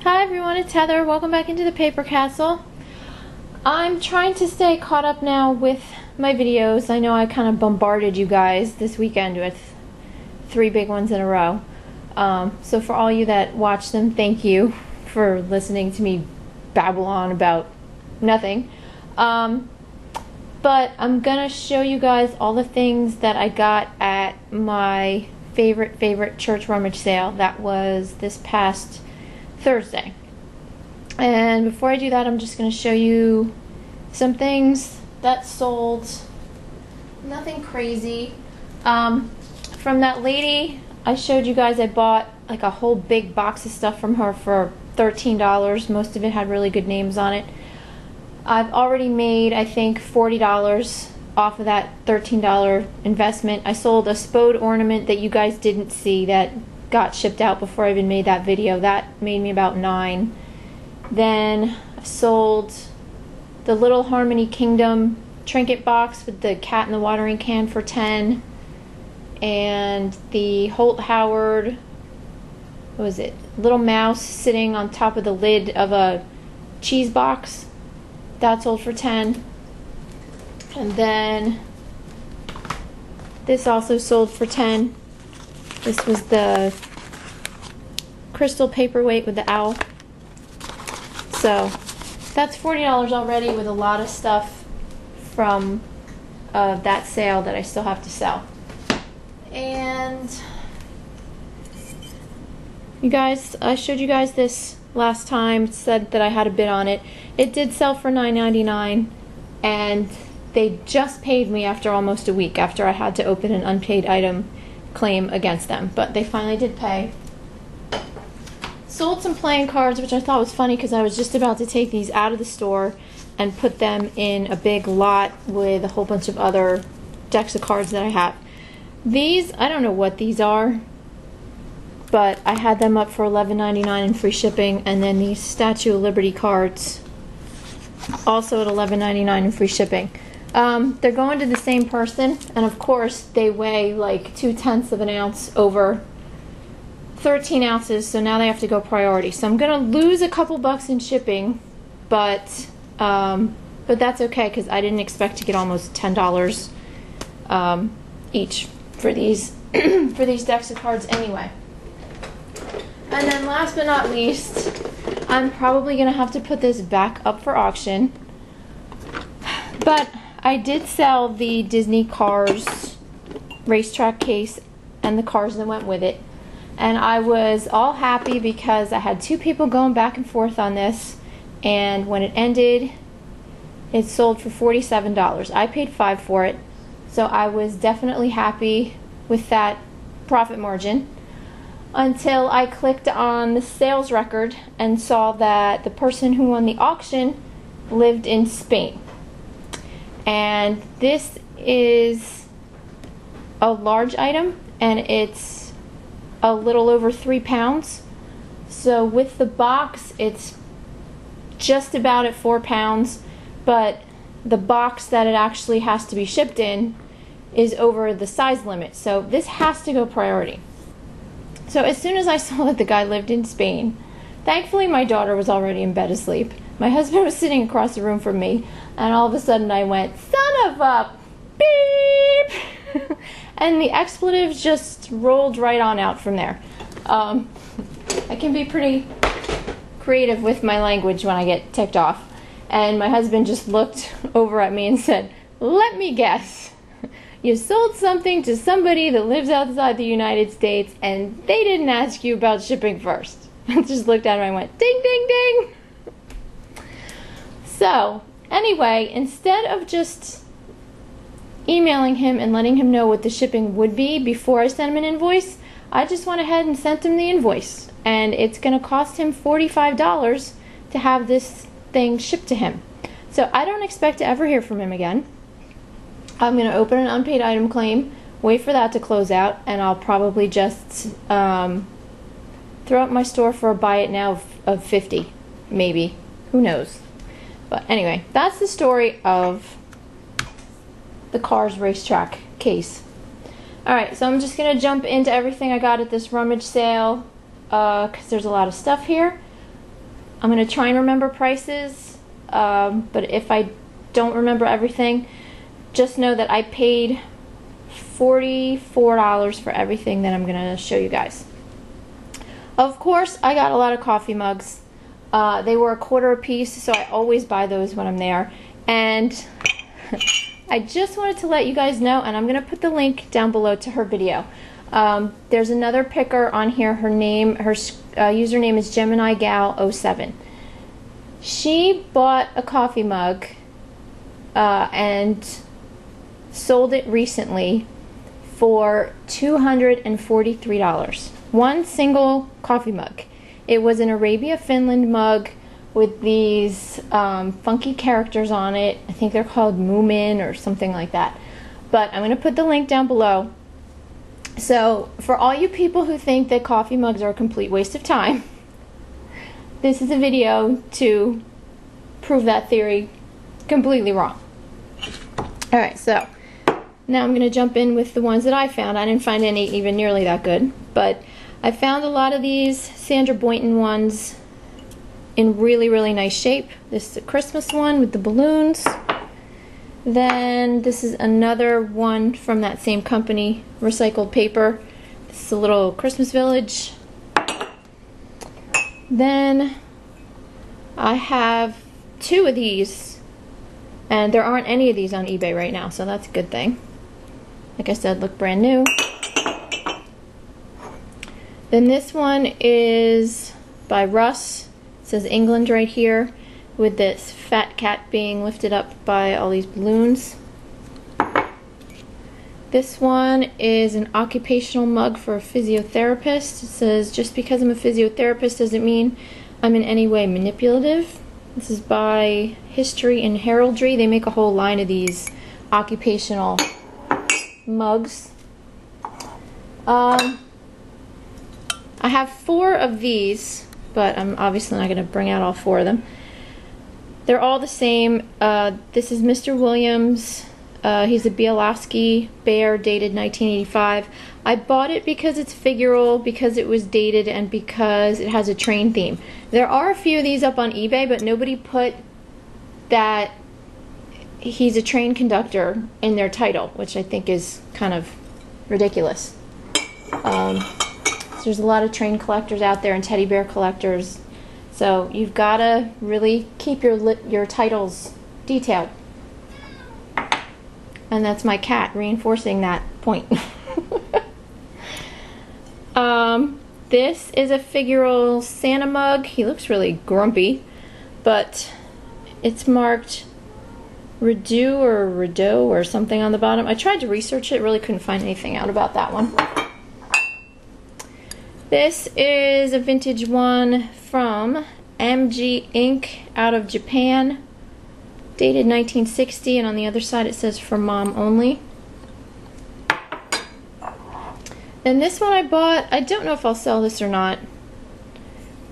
Hi everyone, it's Heather. Welcome back into the Paper Castle. I'm trying to stay caught up now with my videos. I know I kind of bombarded you guys this weekend with 3 big ones in a row. So for all you that watch them, thank you for listening to me babble on about nothing. But I'm gonna show you guys all the things that I got at my favorite church rummage sale that was this past Thursday. And before I do that, I'm just going to show you some things that sold. Nothing crazy. From that lady I showed you guys, I bought like a whole big box of stuff from her for $13. Most of it had really good names on it. I've already made, I think, $40 off of that $13 investment. I sold a Spode ornament that you guys didn't see that got shipped out before I even made that video. That made me about $9. Then I sold the Little Harmony Kingdom trinket box with the cat in the watering can for $10. And the Holt Howard, what was it? Little mouse sitting on top of the lid of a cheese box. That sold for $10. And then this also sold for $10. This was the crystal paperweight with the owl. So that's $40 already with a lot of stuff from that sale that I still have to sell. And you guys, I showed you guys this last time. It said that I had a bid on it. It did sell for $9.99, and they just paid me after almost a week after I had to open an unpaid item claim against them, but they finally did pay. Sold some playing cards, which I thought was funny because I was just about to take these out of the store and put them in a big lot with a whole bunch of other decks of cards that I have. These, I don't know what these are, but I had them up for $11.99 in free shipping, and then these Statue of Liberty cards also at $11.99 in free shipping. They're going to the same person, and of course they weigh like 2/10 of an ounce over 13 ounces, so now they have to go priority. So I'm gonna lose a couple bucks in shipping, but that's okay because I didn't expect to get almost $10 each for these for these decks of cards anyway. And then last but not least, I'm probably gonna have to put this back up for auction, but I did sell the Disney Cars racetrack case and the cars that went with it. And I was all happy because I had 2 people going back and forth on this. And when it ended, it sold for $47. I paid $5 for it. So I was definitely happy with that profit margin. Until I clicked on the sales record and saw that the person who won the auction lived in Spain. And this is a large item, and it's a little over 3 pounds. So with the box, it's just about at 4 pounds, but the box that it actually has to be shipped in is over the size limit. So this has to go priority. So as soon as I saw that the guy lived in Spain, thankfully my daughter was already in bed asleep. My husband was sitting across the room from me, and all of a sudden I went, son of a beep! And the expletives just rolled right on out from there. I can be pretty creative with my language when I get ticked off. And my husband just looked over at me and said, let me guess. You sold something to somebody that lives outside the United States and they didn't ask you about shipping first. I just looked at him and I went, ding, ding, ding. So, anyway, instead of just emailing him and letting him know what the shipping would be before I sent him an invoice, I just went ahead and sent him the invoice. And it's going to cost him $45 to have this thing shipped to him. So I don't expect to ever hear from him again. I'm going to open an unpaid item claim, wait for that to close out, and I'll probably just throw up my store for a buy it now of $50, maybe. Who knows? But anyway, that's the story of the Cars racetrack case. Alright, so I'm just going to jump into everything I got at this rummage sale because there's a lot of stuff here. I'm going to try and remember prices, but if I don't remember everything, just know that I paid $44 for everything that I'm going to show you guys. Of course, I got a lot of coffee mugs. They were $1 a piece, so I always buy those when I'm there. And I just wanted to let you guys know, and I'm going to put the link down below to her video. There's another picker on here. Her username is GeminiGal07. She bought a coffee mug and sold it recently for $243. One single coffee mug. It was an Arabia, Finland mug with these funky characters on it. I think they're called Moomin or something like that. But I'm going to put the link down below. So for all you people who think that coffee mugs are a complete waste of time, this is a video to prove that theory completely wrong. Alright, so now I'm going to jump in with the ones that I found. I didn't find any even nearly that good, but I found a lot of these Sandra Boynton ones in really, really nice shape. This is a Christmas one with the balloons. Then this is another one from that same company, recycled paper. This is a little Christmas village. Then I have two of these, and there aren't any of these on eBay right now, so that's a good thing. Like I said, look brand new. Then this one is by Russ. It says England right here, with this fat cat being lifted up by all these balloons. This one is an occupational mug for a physiotherapist. It says, just because I'm a physiotherapist doesn't mean I'm in any way manipulative. This is by History and Heraldry. They make a whole line of these occupational mugs. I have 4 of these, but I'm obviously not going to bring out all 4 of them. They're all the same. This is Mr. Williams. He's a Bielowski bear, dated 1985. I bought it because it's figural, because it was dated, and because it has a train theme. There are a few of these up on eBay, but nobody put that he's a train conductor in their title, which I think is kind of ridiculous. There's a lot of train collectors out there and teddy bear collectors, so you've got to really keep your titles detailed. And that's my cat reinforcing that point. This is a figural Santa mug. He looks really grumpy, but it's marked Rideau or something on the bottom. I tried to research it, really couldn't find anything out about that one. This is a vintage one from MG Inc. out of Japan, dated 1960, and on the other side it says for mom only. And this one I bought, I don't know if I'll sell this or not,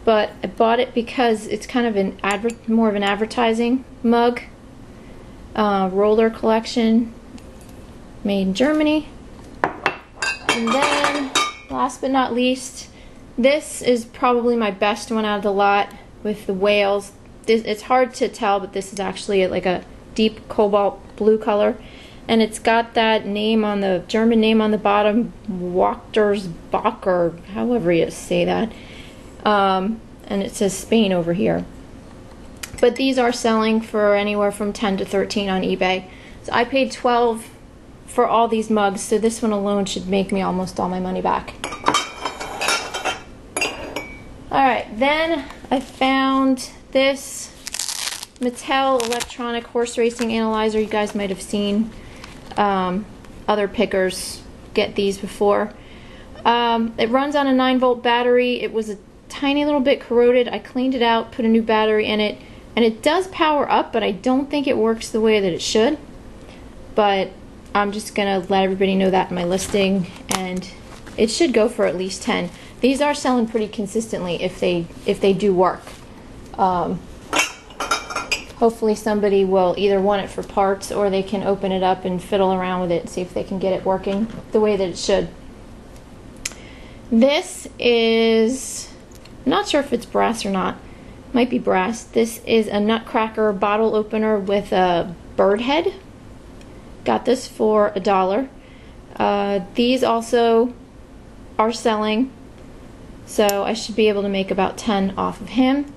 but I bought it because it's kind of more of an advertising mug. Roller collection, made in Germany. And then, last but not least, this is probably my best one out of the lot with the whales. It's hard to tell, but this is actually like a deep cobalt blue color. And it's got that name on the German name on the bottom, Wachtersbach, or however you say that. And it says Spain over here. But these are selling for anywhere from 10 to 13 on eBay. So I paid 12 for all these mugs, so this one alone should make me almost all my money back. Alright, then I found this Mattel electronic horse racing analyzer. You guys might have seen other pickers get these before. It runs on a 9-volt battery. It was a tiny little bit corroded. I cleaned it out, put a new battery in it, and it does power up, but I don't think it works the way that it should. But I'm just gonna let everybody know that in my listing, and it should go for at least 10. These are selling pretty consistently if they do work. Hopefully somebody will either want it for parts, or they can open it up and fiddle around with it and see if they can get it working the way that it should. This is, I'm not sure if it's brass or not. Might be brass. This is a Nutcracker bottle opener with a bird head. Got this for $1. These also are selling, so I should be able to make about 10 off of him.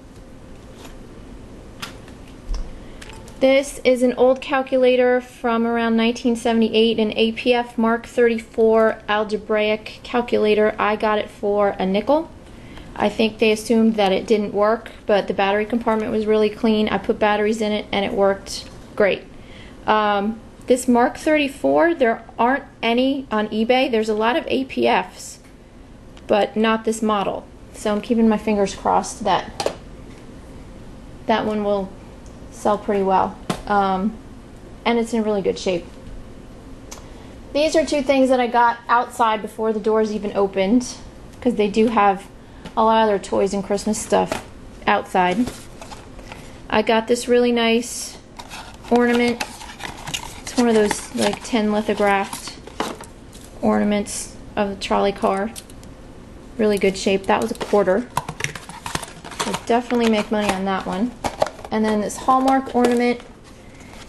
This is an old calculator from around 1978, an APF Mark 34 algebraic calculator. I got it for a nickel. I think they assumed that it didn't work, but the battery compartment was really clean. I put batteries in it and it worked great. This Mark 34, there aren't any on eBay. There's a lot of APFs, but not this model. So I'm keeping my fingers crossed that that one will sell pretty well. And it's in really good shape. These are two things that I got outside before the doors even opened, because they do have a lot of their toys and Christmas stuff outside. I got this really nice ornament. It's one of those like 10 lithographed ornaments of the trolley car. Really good shape. That was $0.25. I'll definitely make money on that one. And then this Hallmark ornament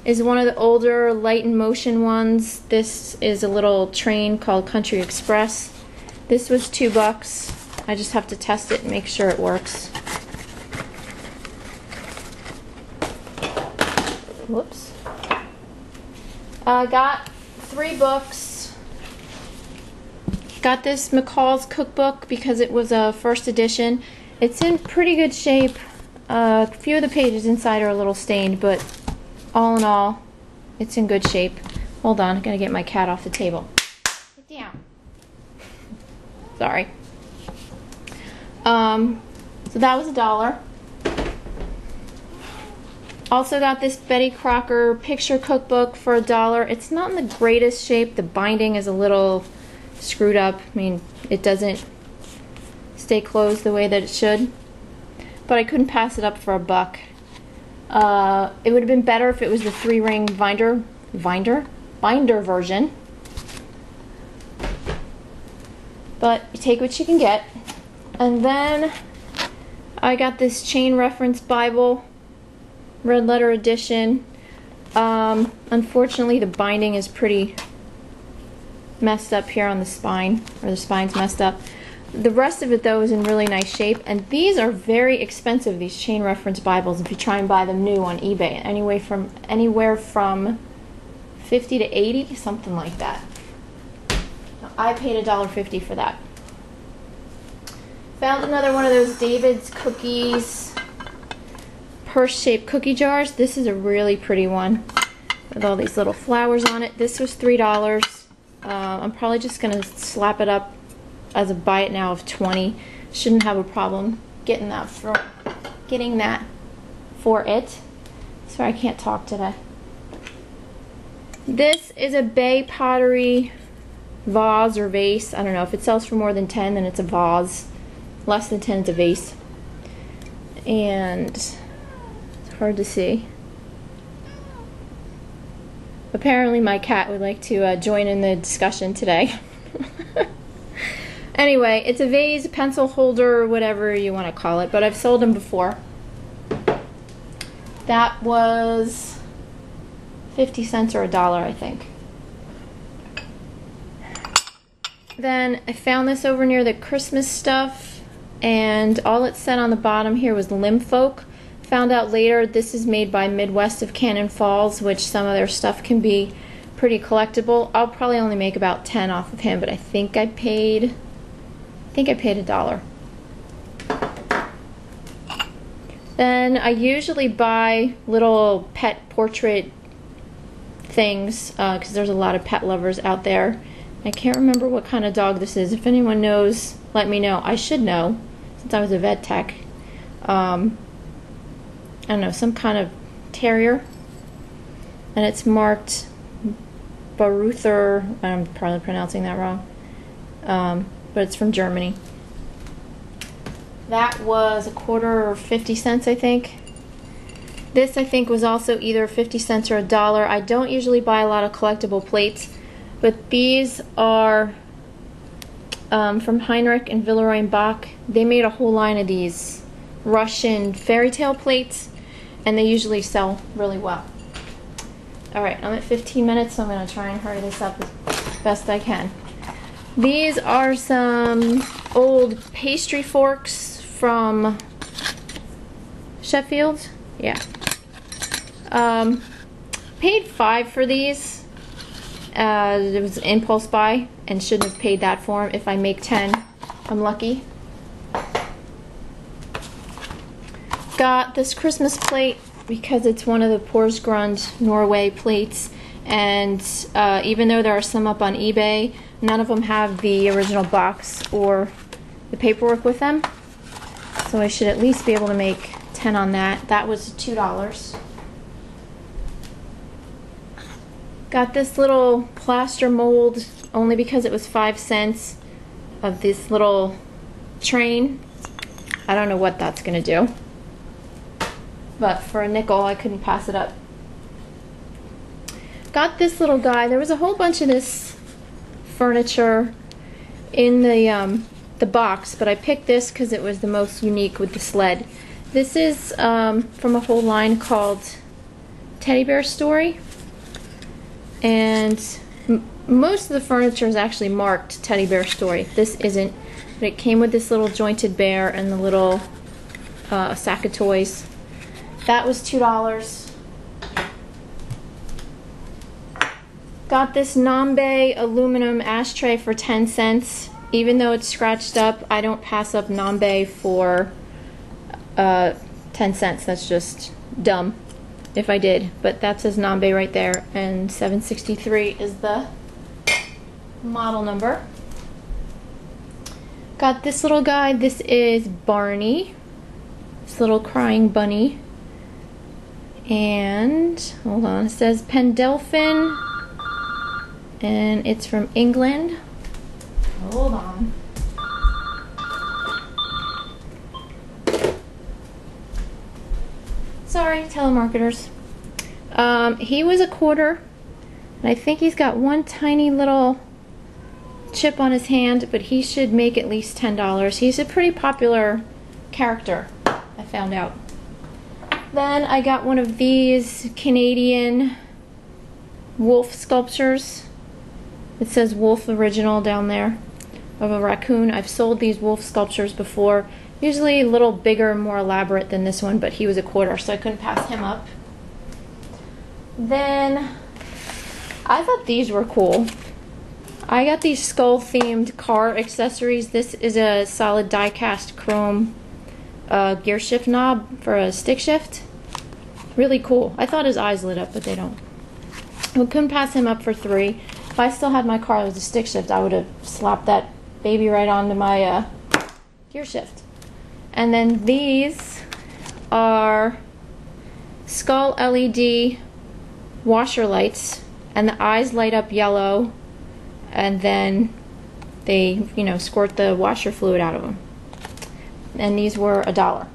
is one of the older Light in Motion ones. This is a little train called Country Express. This was $2. I just have to test it and make sure it works. Whoops. I got 3 books. Got this McCall's cookbook because it was a first edition. It's in pretty good shape. A few of the pages inside are a little stained, but all in all, it's in good shape. Hold on, I gotta get my cat off the table. Sit down. Sorry. So that was $1. Also got this Betty Crocker picture cookbook for $1. It's not in the greatest shape. The binding is a little screwed up. I mean, it doesn't stay closed the way that it should. But I couldn't pass it up for $1. It would have been better if it was the 3-ring binder version. But you take what you can get. And then I got this Chain Reference Bible, red letter edition. Unfortunately, the binding is pretty messed up here on the spine, or the spine's messed up. The rest of it, though, is in really nice shape, and these are very expensive, these Chain Reference Bibles, if you try and buy them new on eBay. Anywhere from $50 to $80, something like that. I paid $1.50 for that. Found another one of those David's Cookies purse-shaped cookie jars. This is a really pretty one with all these little flowers on it. This was $3. I'm probably just going to slap it up as a buy it now of $20. Shouldn't have a problem getting that for it. Sorry, I can't talk today. This is a Bay Pottery vase or vase. I don't know. If it sells for more than 10, then it's a vase. Less than 10, it's a vase. And it's hard to see. Apparently my cat would like to join in the discussion today. Anyway, it's a vase, pencil holder, whatever you want to call it, but I've sold them before. That was 50 cents or $1, I think. Then I found this over near the Christmas stuff, and all it said on the bottom here was Limfolk. Found out later this is made by Midwest of Cannon Falls, which some of their stuff can be pretty collectible. I'll probably only make about 10 off of him, but I think I paid $1. Then I usually buy little pet portrait things because there's a lot of pet lovers out there. I can't remember what kind of dog this is. If anyone knows, let me know. I should know since I was a vet tech. I don't know, some kind of terrier. And it's marked Baruther. I'm probably pronouncing that wrong. But it's from Germany. That was $0.25 or 50 cents, I think. This, I think, was also either 50 cents or $1. I don't usually buy a lot of collectible plates, but these are from Heinrich and Villeroy and Bach. They made a whole line of these Russian fairy tale plates, and they usually sell really well. Alright, I'm at 15 minutes, so I'm going to try and hurry this up as best I can. These are some old pastry forks from Sheffield. Yeah. Paid $5 for these. It was an impulse buy and shouldn't have paid that for them. If I make 10, I'm lucky. Got this Christmas plate because it's one of the Porsgrund Norway plates, and even though there are some up on eBay, none of them have the original box or the paperwork with them. So I should at least be able to make 10 on that. That was $2. Got this little plaster mold only because it was 5 cents of this little train. I don't know what that's gonna do, but for a nickel I couldn't pass it up. Got this little guy. There was a whole bunch of this furniture in the box, but I picked this because it was the most unique with the sled. This is from a whole line called Teddy Bear Story, and most of the furniture is actually marked Teddy Bear Story. This isn't, but it came with this little jointed bear and the little sack of toys. That was $2. Got this Nambe aluminum ashtray for 10 cents. Even though it's scratched up, I don't pass up Nambe for 10 cents. That's just dumb if I did. But that says Nambe right there, and 763 is the model number. Got this little guy. This is Barney, this little crying bunny. And hold on, it says Pendelphin, and it's from England. Hold on. Sorry, telemarketers. He was $0.25, and I think he's got one tiny little chip on his hand, but he should make at least $10. He's a pretty popular character, I found out. Then I got one of these Canadian wolf sculptures. It says Wolf Original down there, of a raccoon. I've sold these wolf sculptures before, usually a little bigger, more elaborate than this one, but he was $0.25, so I couldn't pass him up. Then I thought these were cool. I got these skull themed car accessories. This is a solid die cast chrome gear shift knob for a stick shift. Really cool. I thought his eyes lit up, but they don't. I couldn't pass him up for $3. If I still had my car with a stick shift, I would have slapped that baby right onto my gear shift. And then these are skull LED washer lights, and the eyes light up yellow, and then they, you know, squirt the washer fluid out of them. And these were $1.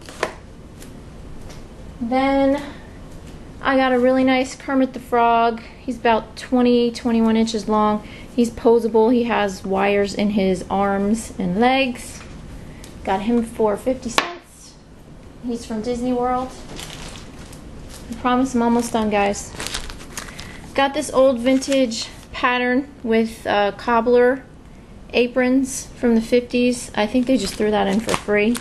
Then I got a really nice Kermit the Frog. He's about 21 inches long. He's posable. He has wires in his arms and legs. Got him for 50 cents. He's from Disney World. I promise I'm almost done, guys. Got this old vintage pattern with cobbler aprons from the 50s. I think they just threw that in for free.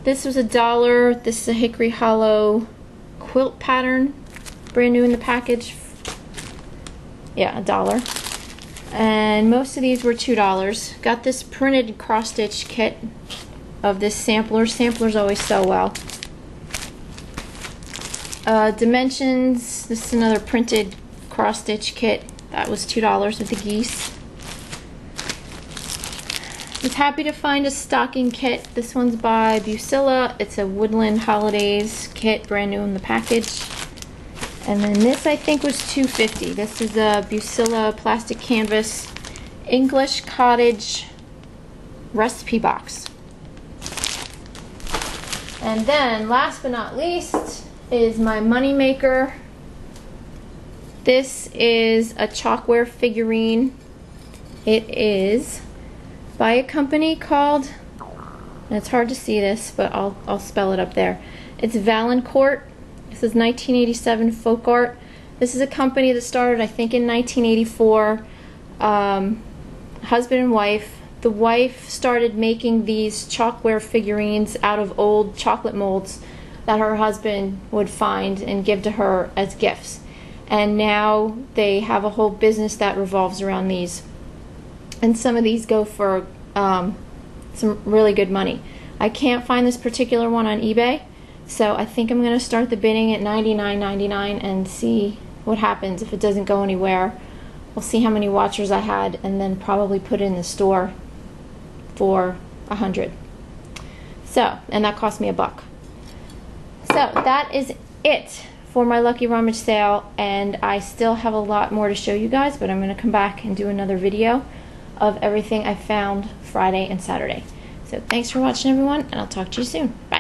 This was $1. This is a hickory hollow quilt pattern, brand new in the package. Yeah, $1. And most of these were $2. Got this printed cross stitch kit of this sampler. Samplers always sell well. Dimensions. This is another printed cross stitch kit. That was $2 with the geese. Was happy to find a stocking kit. This one's by Busilla. It's a Woodland Holidays kit, brand new in the package. And then this I think was $2.50. This is a Busilla plastic canvas English cottage recipe box. And then last but not least is my money maker. This is a chalkware figurine. It is by a company called And it's hard to see this, but I'll spell it up there. It's Valancourt. This is 1987 folk art. This is a company that started, I think, in 1984. Husband and wife. The wife started making these chalkware figurines out of old chocolate molds that her husband would find and give to her as gifts. And now they have a whole business that revolves around these. And some of these go for some really good money. I can't find this particular one on eBay, so I think I'm going to start the bidding at $99.99 and see what happens. If it doesn't go anywhere, we'll see how many watchers I had and then probably put it in the store for $100. So, and that cost me $1. So that is it for my Lucky Rummage sale, and I still have a lot more to show you guys, but I'm going to come back and do another video of everything I found Friday and Saturday. So thanks for watching, everyone, and I'll talk to you soon. Bye.